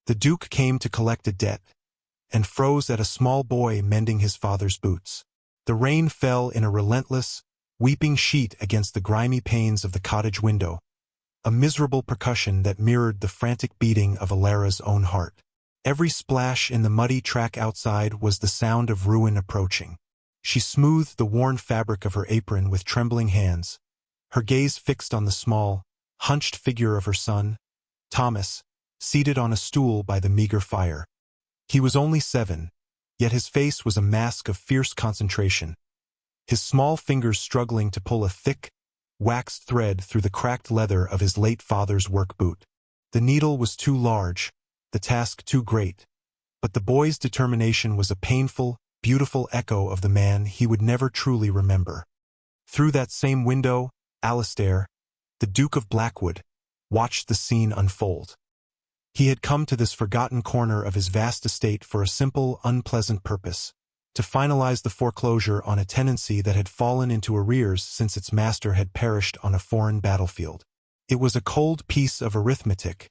The Duke came to collect a debt, and froze at a small boy mending his father's boots. The rain fell in a relentless, weeping sheet against the grimy panes of the cottage window, a miserable percussion that mirrored the frantic beating of Alara's own heart. Every splash in the muddy track outside was the sound of ruin approaching. She smoothed the worn fabric of her apron with trembling hands, her gaze fixed on the small, hunched figure of her son, Thomas, seated on a stool by the meager fire. He was only 7, yet his face was a mask of fierce concentration, his small fingers struggling to pull a thick, waxed thread through the cracked leather of his late father's work boot. The needle was too large, the task too great, but the boy's determination was a painful, beautiful echo of the man he would never truly remember. Through that same window, Alastair, the Duke of Blackwood, watched the scene unfold. He had come to this forgotten corner of his vast estate for a simple, unpleasant purpose: to finalize the foreclosure on a tenancy that had fallen into arrears since its master had perished on a foreign battlefield. It was a cold piece of arithmetic,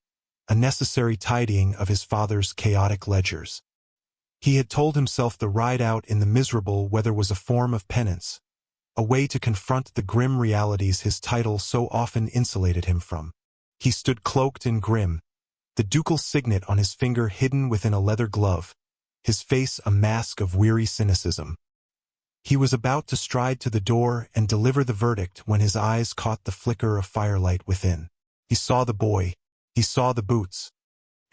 a necessary tidying of his father's chaotic ledgers. He had told himself the ride out in the miserable weather was a form of penance, a way to confront the grim realities his title so often insulated him from. He stood cloaked and grim, the ducal signet on his finger hidden within a leather glove, his face a mask of weary cynicism. He was about to stride to the door and deliver the verdict when his eyes caught the flicker of firelight within. He saw the boy, he saw the boots,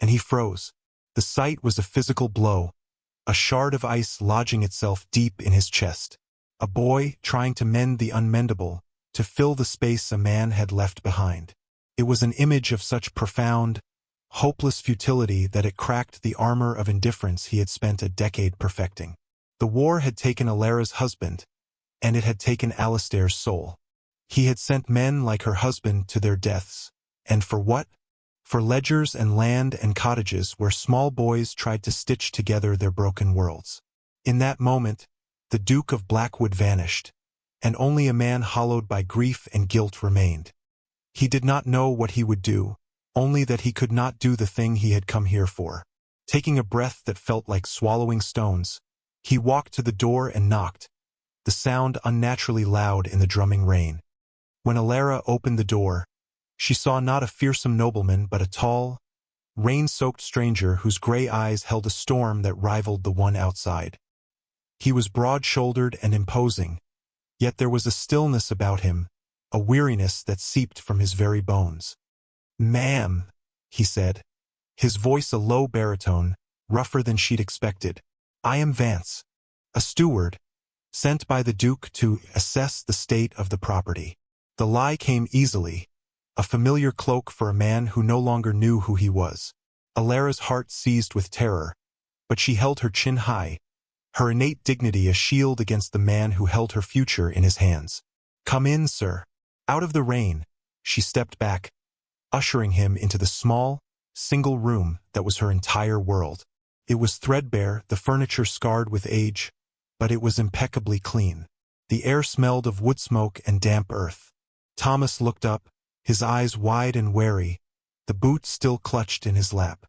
and he froze. The sight was a physical blow, a shard of ice lodging itself deep in his chest. A boy trying to mend the unmendable, to fill the space a man had left behind. It was an image of such profound, hopeless futility that it cracked the armor of indifference he had spent a decade perfecting. The war had taken Alara's husband, and it had taken Alastair's soul. He had sent men like her husband to their deaths. And for what? For ledgers and land and cottages where small boys tried to stitch together their broken worlds. In that moment, the Duke of Blackwood vanished, and only a man hollowed by grief and guilt remained. He did not know what he would do, only that he could not do the thing he had come here for. Taking a breath that felt like swallowing stones, he walked to the door and knocked, the sound unnaturally loud in the drumming rain. When Alara opened the door, she saw not a fearsome nobleman but a tall, rain-soaked stranger whose gray eyes held a storm that rivaled the one outside. He was broad-shouldered and imposing, yet there was a stillness about him, a weariness that seeped from his very bones. "Ma'am," he said, his voice a low baritone, rougher than she'd expected. "I am Vance, a steward, sent by the Duke to assess the state of the property." The lie came easily, a familiar cloak for a man who no longer knew who he was. Alara's heart seized with terror, but she held her chin high, her innate dignity a shield against the man who held her future in his hands. "Come in, sir." Out of the rain, she stepped back, ushering him into the small, single room that was her entire world. It was threadbare, the furniture scarred with age, but it was impeccably clean. The air smelled of wood smoke and damp earth. Thomas looked up, his eyes wide and wary, the boot still clutched in his lap.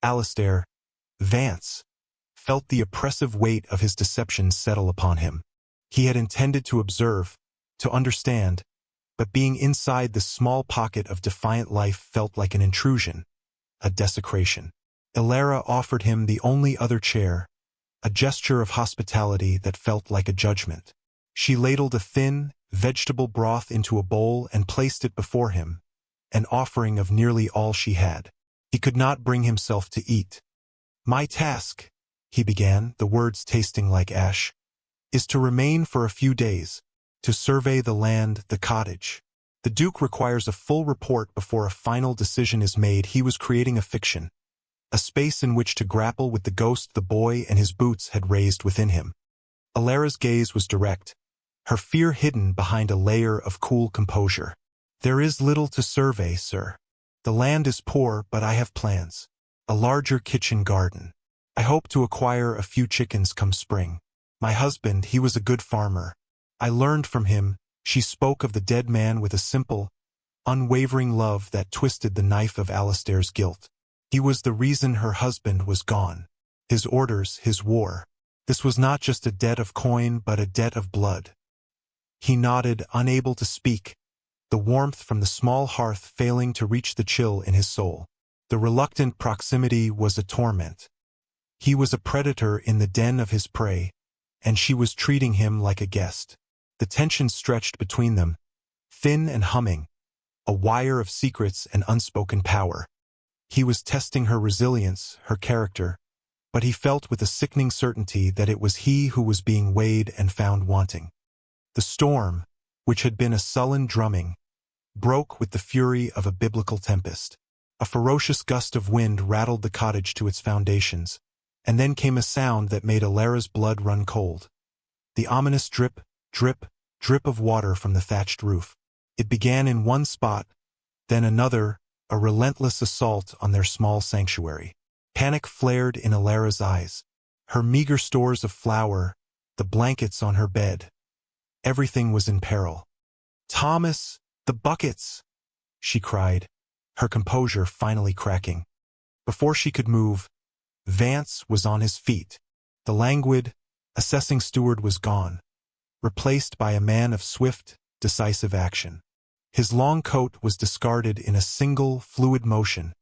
Alastair, Vance, felt the oppressive weight of his deception settle upon him. He had intended to observe, to understand, but being inside this small pocket of defiant life felt like an intrusion, a desecration. Alara offered him the only other chair, a gesture of hospitality that felt like a judgment. She ladled a thin, vegetable broth into a bowl and placed it before him, an offering of nearly all she had. He could not bring himself to eat. "My task," he began, the words tasting like ash, "is to remain for a few days, to survey the land, the cottage. The Duke requires a full report before a final decision is made." He was creating a fiction, a space in which to grapple with the ghost the boy and his boots had raised within him. Alara's gaze was direct, her fear hidden behind a layer of cool composure. "There is little to survey, sir. The land is poor, but I have plans. A larger kitchen garden. I hope to acquire a few chickens come spring. My husband, he was a good farmer. I learned from him." She spoke of the dead man with a simple, unwavering love that twisted the knife of Alastair's guilt. He was the reason her husband was gone. His orders, his war. This was not just a debt of coin, but a debt of blood. He nodded, unable to speak, the warmth from the small hearth failing to reach the chill in his soul. The reluctant proximity was a torment. He was a predator in the den of his prey, and she was treating him like a guest. The tension stretched between them, thin and humming, a wire of secrets and unspoken power. He was testing her resilience, her character, but he felt with a sickening certainty that it was he who was being weighed and found wanting. The storm, which had been a sullen drumming, broke with the fury of a biblical tempest. A ferocious gust of wind rattled the cottage to its foundations, and then came a sound that made Alara's blood run cold. The ominous drip, drip, drip of water from the thatched roof. It began in one spot, then another, a relentless assault on their small sanctuary. Panic flared in Alara's eyes. Her meager stores of flour, the blankets on her bed. Everything was in peril. "Thomas, the buckets!" she cried, her composure finally cracking. Before she could move, Vance was on his feet. The languid, assessing steward was gone, replaced by a man of swift, decisive action. His long coat was discarded in a single, fluid motion,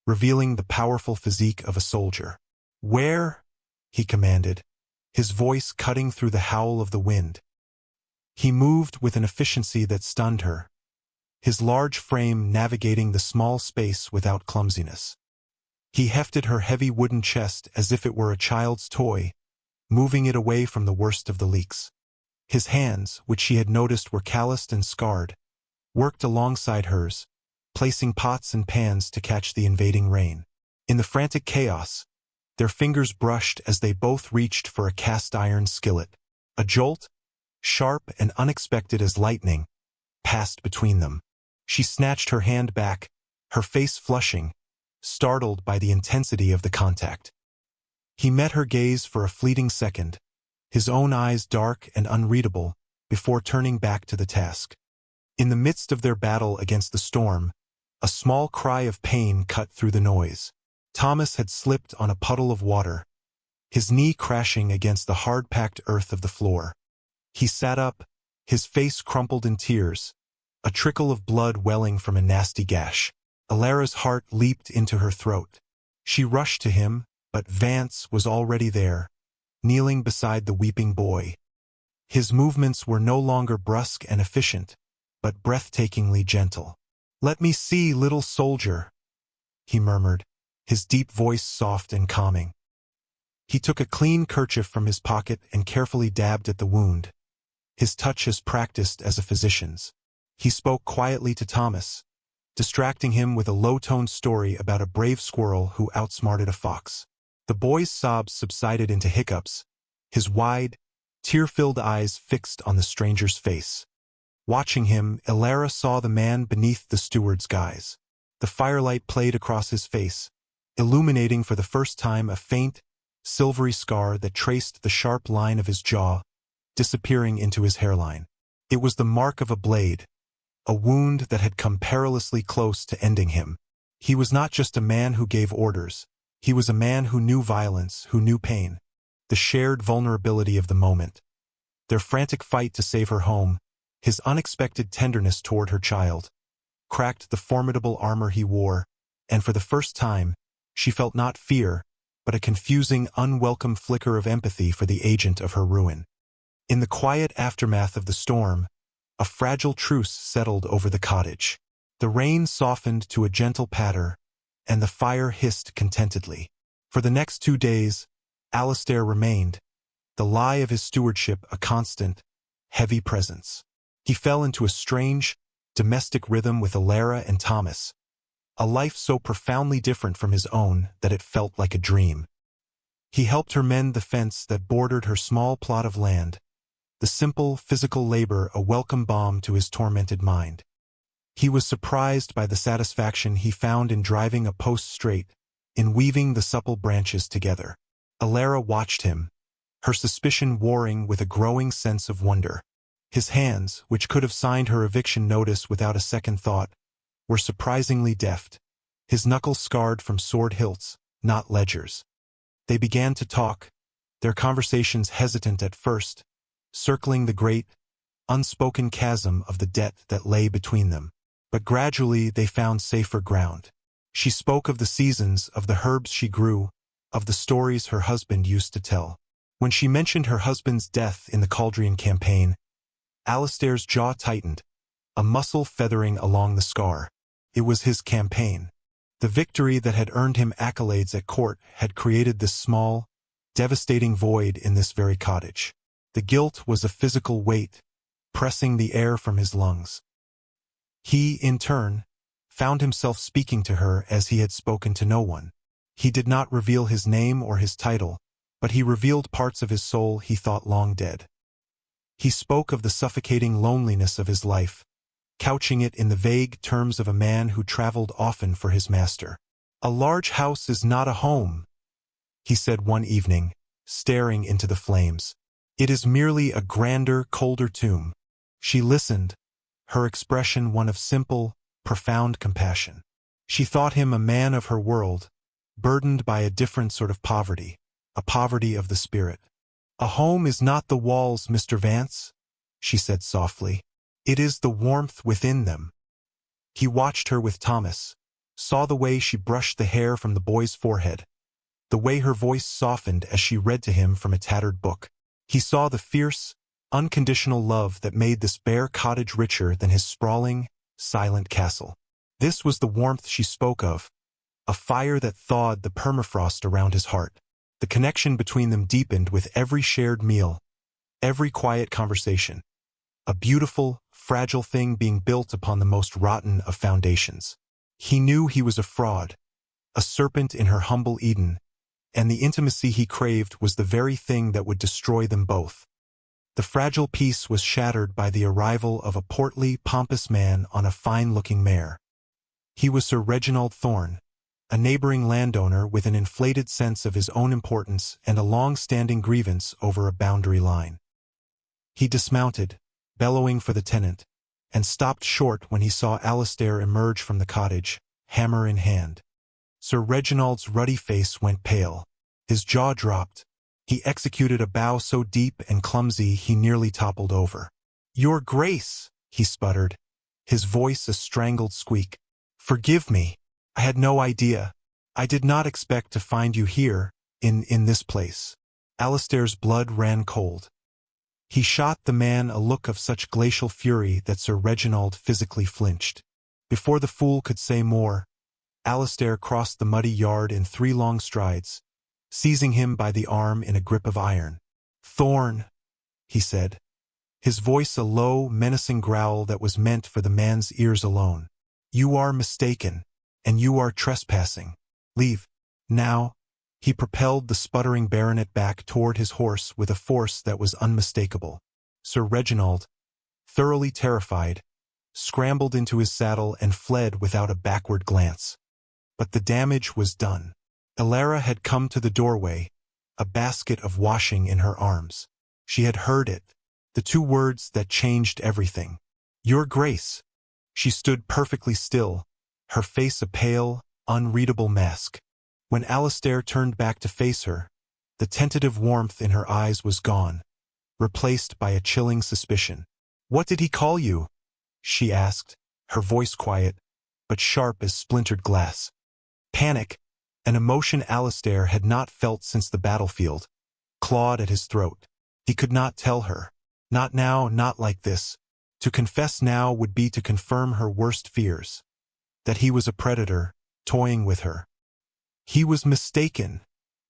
revealing the powerful physique of a soldier. "Where?" he commanded, his voice cutting through the howl of the wind. He moved with an efficiency that stunned her, his large frame navigating the small space without clumsiness. He hefted her heavy wooden chest as if it were a child's toy, moving it away from the worst of the leaks. His hands, which she had noticed were calloused and scarred, worked alongside hers, placing pots and pans to catch the invading rain. In the frantic chaos, their fingers brushed as they both reached for a cast-iron skillet. A jolt, sharp and unexpected as lightning, passed between them. She snatched her hand back, her face flushing, startled by the intensity of the contact. He met her gaze for a fleeting second, his own eyes dark and unreadable, before turning back to the task. In the midst of their battle against the storm, a small cry of pain cut through the noise. Thomas had slipped on a puddle of water, his knee crashing against the hard-packed earth of the floor. He sat up, his face crumpled in tears, a trickle of blood welling from a nasty gash. Alara's heart leaped into her throat. She rushed to him, but Vance was already there, kneeling beside the weeping boy. His movements were no longer brusque and efficient, but breathtakingly gentle. "Let me see, little soldier," he murmured, his deep voice soft and calming. He took a clean kerchief from his pocket and carefully dabbed at the wound, his touch as practiced as a physician's. He spoke quietly to Thomas, distracting him with a low-toned story about a brave squirrel who outsmarted a fox. The boy's sobs subsided into hiccups, his wide, tear-filled eyes fixed on the stranger's face. Watching him, Alara saw the man beneath the steward's guise. The firelight played across his face, illuminating for the first time a faint, silvery scar that traced the sharp line of his jaw, disappearing into his hairline. It was the mark of a blade, a wound that had come perilously close to ending him. He was not just a man who gave orders. He was a man who knew violence, who knew pain, the shared vulnerability of the moment. Their frantic fight to save her home, his unexpected tenderness toward her child, cracked the formidable armor he wore, and for the first time, she felt not fear, but a confusing, unwelcome flicker of empathy for the agent of her ruin. In the quiet aftermath of the storm, a fragile truce settled over the cottage. The rain softened to a gentle patter, and the fire hissed contentedly. For the next 2 days, Alistair remained, the lie of his stewardship a constant, heavy presence. He fell into a strange, domestic rhythm with Alara and Thomas, a life so profoundly different from his own that it felt like a dream. He helped her mend the fence that bordered her small plot of land, the simple physical labor a welcome balm to his tormented mind. He was surprised by the satisfaction he found in driving a post straight, in weaving the supple branches together. Alara watched him, her suspicion warring with a growing sense of wonder. His hands, which could have signed her eviction notice without a second thought, were surprisingly deft, his knuckles scarred from sword hilts, not ledgers. They began to talk, their conversations hesitant at first, circling the great, unspoken chasm of the debt that lay between them. But gradually they found safer ground. She spoke of the seasons, of the herbs she grew, of the stories her husband used to tell. When she mentioned her husband's death in the Cauldrian campaign, Alistair's jaw tightened, a muscle feathering along the scar. It was his campaign. The victory that had earned him accolades at court had created this small, devastating void in this very cottage. The guilt was a physical weight, pressing the air from his lungs. He, in turn, found himself speaking to her as he had spoken to no one. He did not reveal his name or his title, but he revealed parts of his soul he thought long dead. He spoke of the suffocating loneliness of his life, couching it in the vague terms of a man who traveled often for his master. "A large house is not a home," he said one evening, staring into the flames. "It is merely a grander, colder tomb." She listened, her expression one of simple, profound compassion. She thought him a man of her world, burdened by a different sort of poverty, a poverty of the spirit. "A home is not the walls, Mr. Vance," she said softly. "It is the warmth within them." He watched her with Thomas, saw the way she brushed the hair from the boy's forehead, the way her voice softened as she read to him from a tattered book. He saw the fierce, unconditional love that made this bare cottage richer than his sprawling, silent castle. This was the warmth she spoke of, a fire that thawed the permafrost around his heart. The connection between them deepened with every shared meal, every quiet conversation. A beautiful, fragile thing being built upon the most rotten of foundations. He knew he was a fraud, a serpent in her humble Eden, and the intimacy he craved was the very thing that would destroy them both. The fragile peace was shattered by the arrival of a portly, pompous man on a fine-looking mare. He was Sir Reginald Thorne, a neighboring landowner with an inflated sense of his own importance and a long-standing grievance over a boundary line. He dismounted, bellowing for the tenant, and stopped short when he saw Alistair emerge from the cottage, hammer in hand. Sir Reginald's ruddy face went pale. His jaw dropped. He executed a bow so deep and clumsy he nearly toppled over. "Your Grace," he sputtered, his voice a strangled squeak. "Forgive me. I had no idea. I did not expect to find you here, in this place." Alistair's blood ran cold. He shot the man a look of such glacial fury that Sir Reginald physically flinched. Before the fool could say more, Alistair crossed the muddy yard in 3 long strides, seizing him by the arm in a grip of iron. "Thorne," he said, his voice a low, menacing growl that was meant for the man's ears alone. "You are mistaken, and you are trespassing. Leave. Now." He propelled the sputtering baronet back toward his horse with a force that was unmistakable. Sir Reginald, thoroughly terrified, scrambled into his saddle and fled without a backward glance. But the damage was done. Elara had come to the doorway, a basket of washing in her arms. She had heard it, the 2 words that changed everything. "Your Grace." She stood perfectly still, her face a pale, unreadable mask. When Alistair turned back to face her, the tentative warmth in her eyes was gone, replaced by a chilling suspicion. "What did he call you?" she asked, her voice quiet, but sharp as splintered glass. Panic, an emotion Alistair had not felt since the battlefield, clawed at his throat. He could not tell her. Not now, not like this. To confess now would be to confirm her worst fears. That he was a predator, toying with her. "He was mistaken,"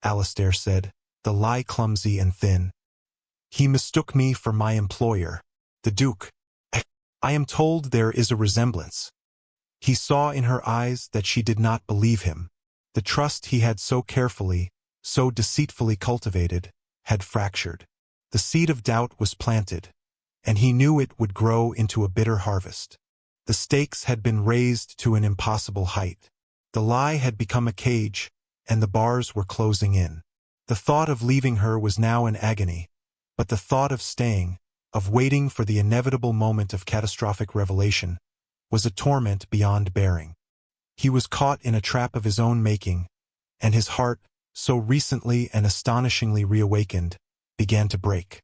Alistair said, the lie clumsy and thin. "He mistook me for my employer, the Duke. I am told there is a resemblance." He saw in her eyes that she did not believe him. The trust he had so carefully, so deceitfully cultivated, had fractured. The seed of doubt was planted, and he knew it would grow into a bitter harvest. The stakes had been raised to an impossible height. The lie had become a cage, and the bars were closing in. The thought of leaving her was now an agony, but the thought of staying, of waiting for the inevitable moment of catastrophic revelation, was a torment beyond bearing. He was caught in a trap of his own making, and his heart, so recently and astonishingly reawakened, began to break.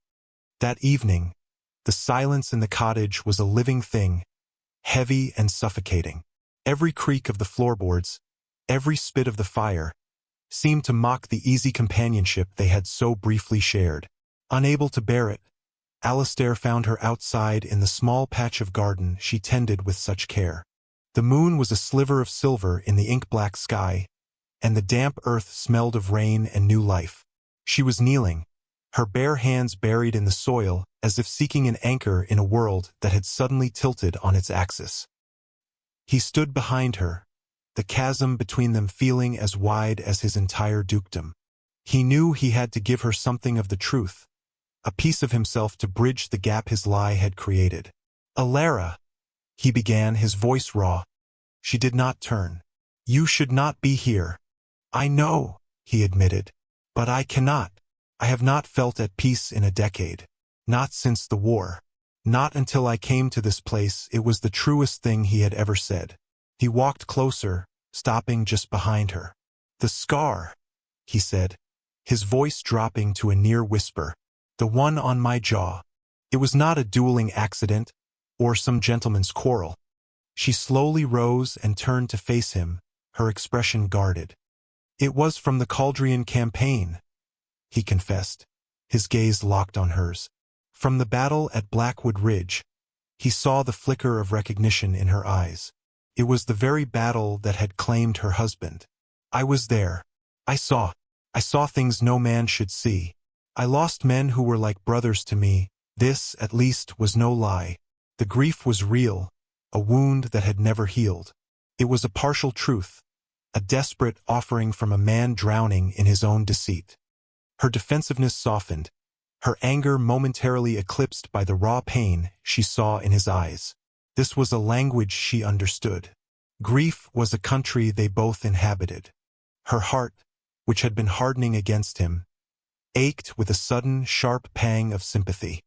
That evening, the silence in the cottage was a living thing, heavy and suffocating. Every creak of the floorboards, every spit of the fire, seemed to mock the easy companionship they had so briefly shared. Unable to bear it, Alistair found her outside in the small patch of garden she tended with such care. The moon was a sliver of silver in the ink-black sky, and the damp earth smelled of rain and new life. She was kneeling, her bare hands buried in the soil as if seeking an anchor in a world that had suddenly tilted on its axis. He stood behind her, the chasm between them feeling as wide as his entire dukedom. He knew he had to give her something of the truth, a piece of himself to bridge the gap his lie had created. "Alara," he began, his voice raw. She did not turn. "You should not be here." "I know," he admitted. "But I cannot. I have not felt at peace in a decade. Not since the war. Not until I came to this place." It was the truest thing he had ever said. He walked closer, stopping just behind her. "The scar," he said, his voice dropping to a near whisper. "The one on my jaw. It was not a dueling accident, or some gentleman's quarrel." She slowly rose and turned to face him, her expression guarded. "It was from the Caldrian campaign," he confessed, his gaze locked on hers. From the battle at Blackwood Ridge, he saw the flicker of recognition in her eyes. It was the very battle that had claimed her husband. "I was there. I saw things no man should see. I lost men who were like brothers to me. This, at least, was no lie. The grief was real, a wound that had never healed. It was a partial truth, a desperate offering from a man drowning in his own deceit." Her defensiveness softened, her anger momentarily eclipsed by the raw pain she saw in his eyes. This was a language she understood. Grief was a country they both inhabited. Her heart, which had been hardening against him, ached with a sudden, sharp pang of sympathy.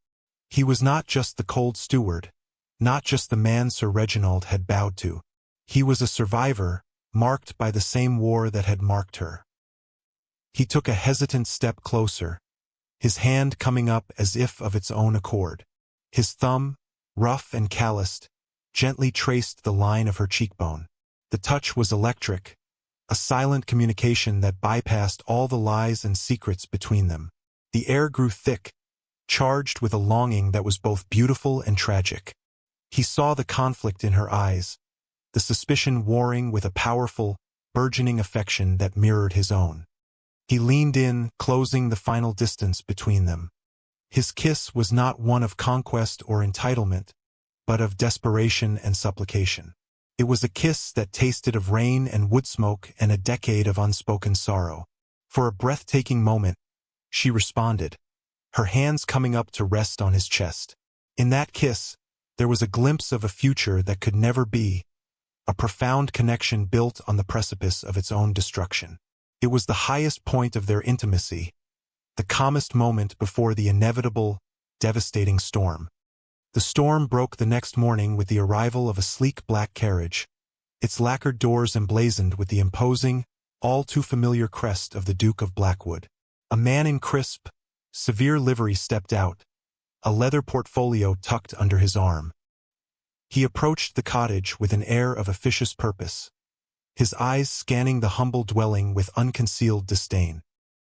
He was not just the cold steward, not just the man Sir Reginald had bowed to. He was a survivor, marked by the same war that had marked her. He took a hesitant step closer, his hand coming up as if of its own accord. His thumb, rough and calloused, gently traced the line of her cheekbone. The touch was electric, a silent communication that bypassed all the lies and secrets between them. The air grew thick, charged with a longing that was both beautiful and tragic. He saw the conflict in her eyes, the suspicion warring with a powerful, burgeoning affection that mirrored his own. He leaned in, closing the final distance between them. His kiss was not one of conquest or entitlement, but of desperation and supplication. It was a kiss that tasted of rain and wood smoke and a decade of unspoken sorrow. For a breathtaking moment, she responded, her hands coming up to rest on his chest. In that kiss, there was a glimpse of a future that could never be, a profound connection built on the precipice of its own destruction. It was the highest point of their intimacy, the calmest moment before the inevitable, devastating storm. The storm broke the next morning with the arrival of a sleek black carriage, its lacquered doors emblazoned with the imposing, all-too-familiar crest of the Duke of Blackwood. A man in crisp, severe livery stepped out, a leather portfolio tucked under his arm. He approached the cottage with an air of officious purpose, his eyes scanning the humble dwelling with unconcealed disdain.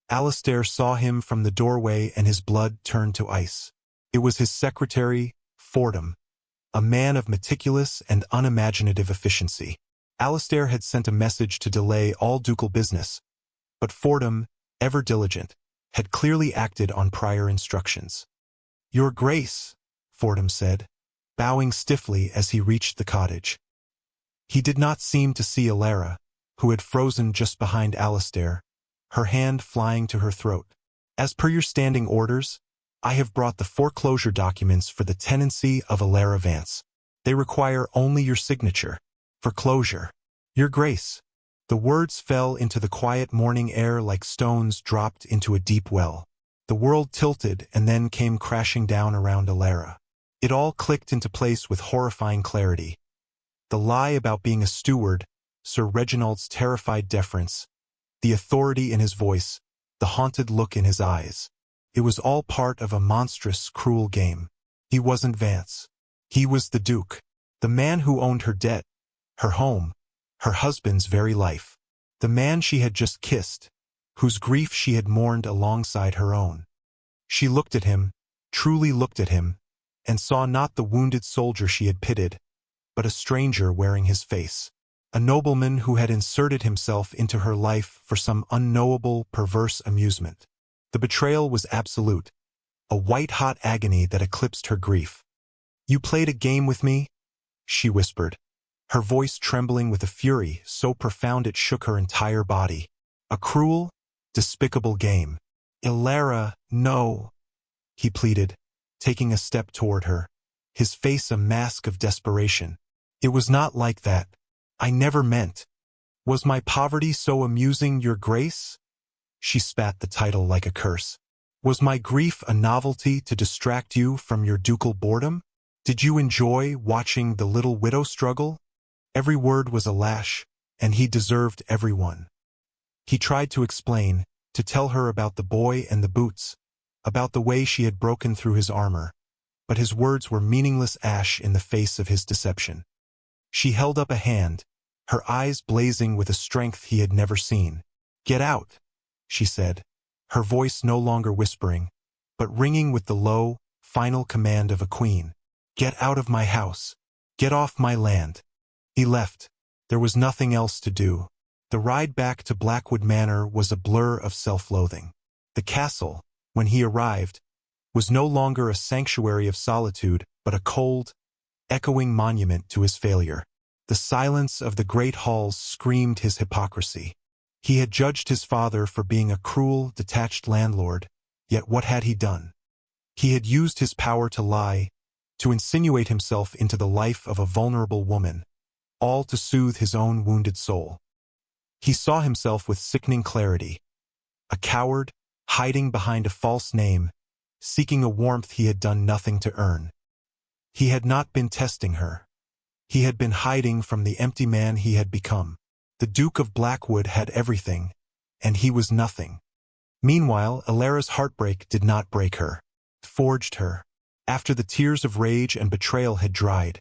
Alistair saw him from the doorway and his blood turned to ice. It was his secretary, Fordham, a man of meticulous and unimaginative efficiency. Alistair had sent a message to delay all ducal business, but Fordham, ever diligent, had clearly acted on prior instructions. "Your Grace," Fordham said, bowing stiffly as he reached the cottage. He did not seem to see Alara, who had frozen just behind Alistair, her hand flying to her throat. "As per your standing orders, I have brought the foreclosure documents for the tenancy of Alara Vance. They require only your signature. For closure. Your Grace." The words fell into the quiet morning air like stones dropped into a deep well. The world tilted and then came crashing down around Alara. It all clicked into place with horrifying clarity. The lie about being a steward, Sir Reginald's terrified deference, the authority in his voice, the haunted look in his eyes. It was all part of a monstrous, cruel game. He wasn't Vance. He was the Duke, the man who owned her debt, her home, her husband's very life, the man she had just kissed, whose grief she had mourned alongside her own. She looked at him, truly looked at him, and saw not the wounded soldier she had pitied, but a stranger wearing his face, a nobleman who had inserted himself into her life for some unknowable, perverse amusement. The betrayal was absolute, a white-hot agony that eclipsed her grief. "You played a game with me?" she whispered, her voice trembling with a fury so profound it shook her entire body. "A cruel, despicable game." "Elara, no," he pleaded, taking a step toward her, his face a mask of desperation. "It was not like that. I never meant. Was my poverty so amusing, Your Grace?" She spat the title like a curse. "Was my grief a novelty to distract you from your ducal boredom? Did you enjoy watching the little widow struggle?" Every word was a lash, and he deserved every one. He tried to explain, to tell her about the boy and the boots, about the way she had broken through his armor, but his words were meaningless ash in the face of his deception. She held up a hand, her eyes blazing with a strength he had never seen. "Get out," she said, her voice no longer whispering, but ringing with the low, final command of a queen. "Get out of my house. Get off my land." He left. There was nothing else to do. The ride back to Blackwood Manor was a blur of self-loathing. The castle, when he arrived, was no longer a sanctuary of solitude, but a cold, echoing monument to his failure. The silence of the great halls screamed his hypocrisy. He had judged his father for being a cruel, detached landlord, yet what had he done? He had used his power to lie, to insinuate himself into the life of a vulnerable woman, all to soothe his own wounded soul. He saw himself with sickening clarity, a coward, hiding behind a false name, seeking a warmth he had done nothing to earn. He had not been testing her. He had been hiding from the empty man he had become. The Duke of Blackwood had everything, and he was nothing. Meanwhile, Elara's heartbreak did not break her. It forged her. After the tears of rage and betrayal had dried,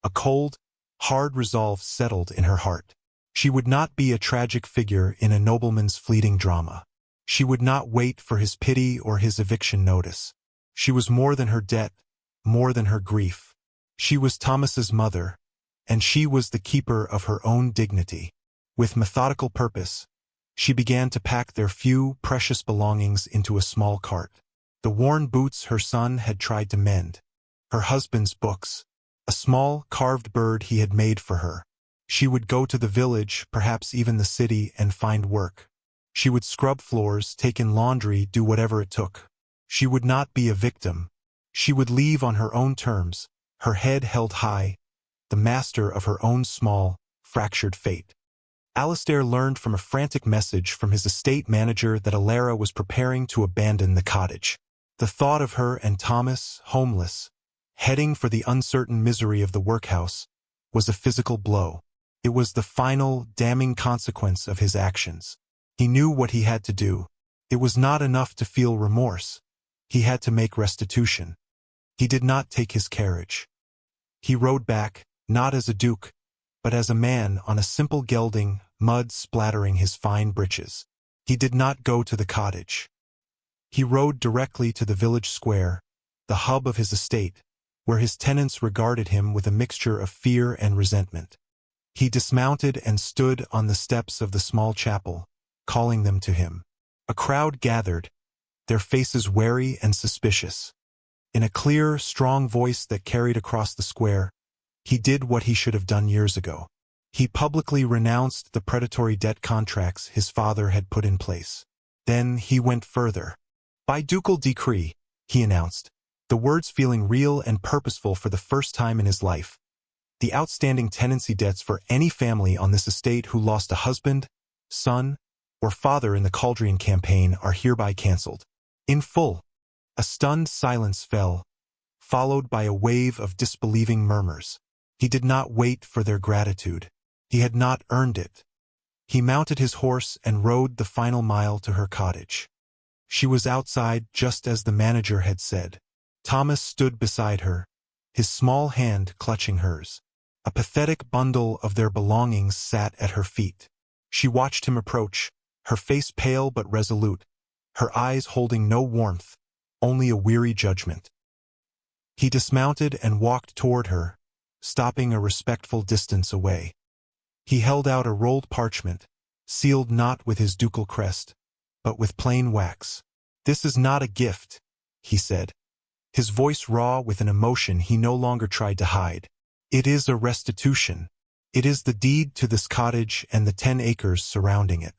a cold, hard resolve settled in her heart. She would not be a tragic figure in a nobleman's fleeting drama. She would not wait for his pity or his eviction notice. She was more than her debt, more than her grief. She was Thomas's mother, and she was the keeper of her own dignity. With methodical purpose, she began to pack their few, precious belongings into a small cart. The worn boots her son had tried to mend, her husband's books, a small, carved bird he had made for her. She would go to the village, perhaps even the city, and find work. She would scrub floors, take in laundry, do whatever it took. She would not be a victim. She would leave on her own terms, her head held high, the master of her own small, fractured fate. Alistair learned from a frantic message from his estate manager that Elara was preparing to abandon the cottage. The thought of her and Thomas, homeless, heading for the uncertain misery of the workhouse, was a physical blow. It was the final, damning consequence of his actions. He knew what he had to do. It was not enough to feel remorse. He had to make restitution. He did not take his carriage. He rode back, not as a duke, but as a man on a simple gelding, mud splattering his fine breeches. He did not go to the cottage. He rode directly to the village square, the hub of his estate, where his tenants regarded him with a mixture of fear and resentment. He dismounted and stood on the steps of the small chapel, calling them to him. A crowd gathered, their faces wary and suspicious. In a clear, strong voice that carried across the square, he did what he should have done years ago. He publicly renounced the predatory debt contracts his father had put in place. Then he went further. "By ducal decree," he announced, the words feeling real and purposeful for the first time in his life, "the outstanding tenancy debts for any family on this estate who lost a husband, son, or father in the Caldrian campaign are hereby cancelled. In full." A stunned silence fell, followed by a wave of disbelieving murmurs. He did not wait for their gratitude. He had not earned it. He mounted his horse and rode the final mile to her cottage. She was outside just as the manager had said. Thomas stood beside her, his small hand clutching hers. A pathetic bundle of their belongings sat at her feet. She watched him approach, her face pale but resolute, her eyes holding no warmth, only a weary judgment. He dismounted and walked toward her, stopping a respectful distance away. He held out a rolled parchment, sealed not with his ducal crest, but with plain wax. "This is not a gift," he said, his voice raw with an emotion he no longer tried to hide. "It is a restitution. It is the deed to this cottage and the 10 acres surrounding it.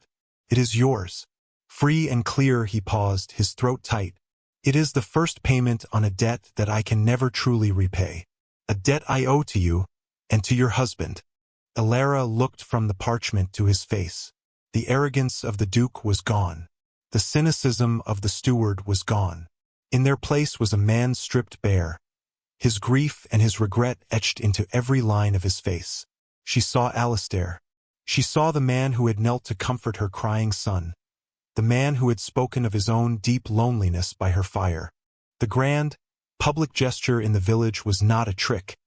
It is yours." Free and clear he paused, his throat tight. "It is the first payment on a debt that I can never truly repay. A debt I owe to you, and to your husband." Alara looked from the parchment to his face. The arrogance of the Duke was gone. The cynicism of the steward was gone. In their place was a man stripped bare, his grief and his regret etched into every line of his face. She saw Alistair. She saw the man who had knelt to comfort her crying son, the man who had spoken of his own deep loneliness by her fire. The grand, public gesture in the village was not a trick.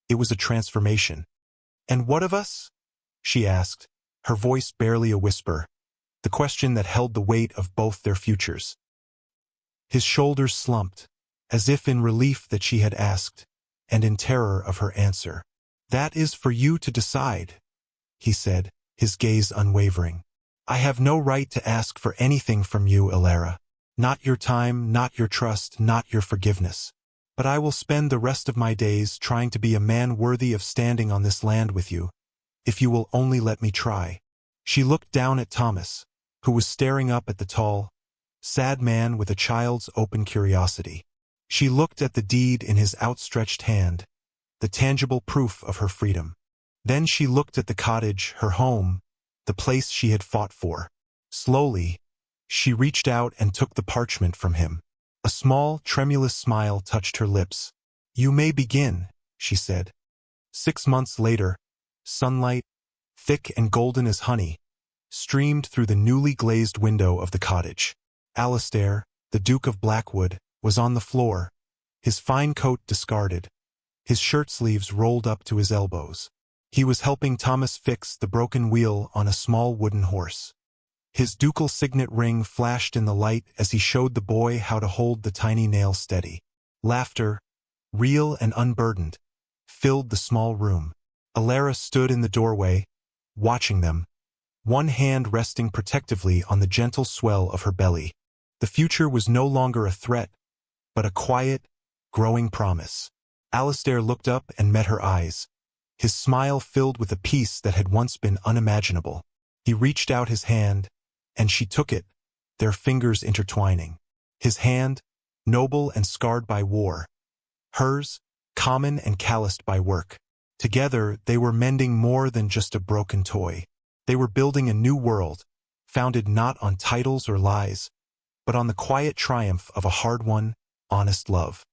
It was a transformation. "And what of us?" she asked, her voice barely a whisper, the question that held the weight of both their futures. His shoulders slumped, as if in relief that she had asked, and in terror of her answer. "That is for you to decide," he said, his gaze unwavering. "I have no right to ask for anything from you, Alara. Not your time, not your trust, not your forgiveness. But I will spend the rest of my days trying to be a man worthy of standing on this land with you, if you will only let me try." She looked down at Thomas, who was staring up at the tall, sad man with a child's open curiosity. She looked at the deed in his outstretched hand, the tangible proof of her freedom. Then she looked at the cottage, her home, the place she had fought for. Slowly, she reached out and took the parchment from him. A small, tremulous smile touched her lips. "You may begin," she said. 6 months later, sunlight, thick and golden as honey, streamed through the newly glazed window of the cottage. Alistair, the Duke of Blackwood, was on the floor, his fine coat discarded, his shirt sleeves rolled up to his elbows. He was helping Thomas fix the broken wheel on a small wooden horse. His ducal signet ring flashed in the light as he showed the boy how to hold the tiny nail steady. Laughter, real and unburdened, filled the small room. Alara stood in the doorway, watching them, one hand resting protectively on the gentle swell of her belly. The future was no longer a threat, but a quiet, growing promise. Alistair looked up and met her eyes, his smile filled with a peace that had once been unimaginable. He reached out his hand, and she took it, their fingers intertwining. His hand, noble and scarred by war. Hers, common and calloused by work. Together, they were mending more than just a broken toy. They were building a new world, founded not on titles or lies, but on the quiet triumph of a hard-won, honest love.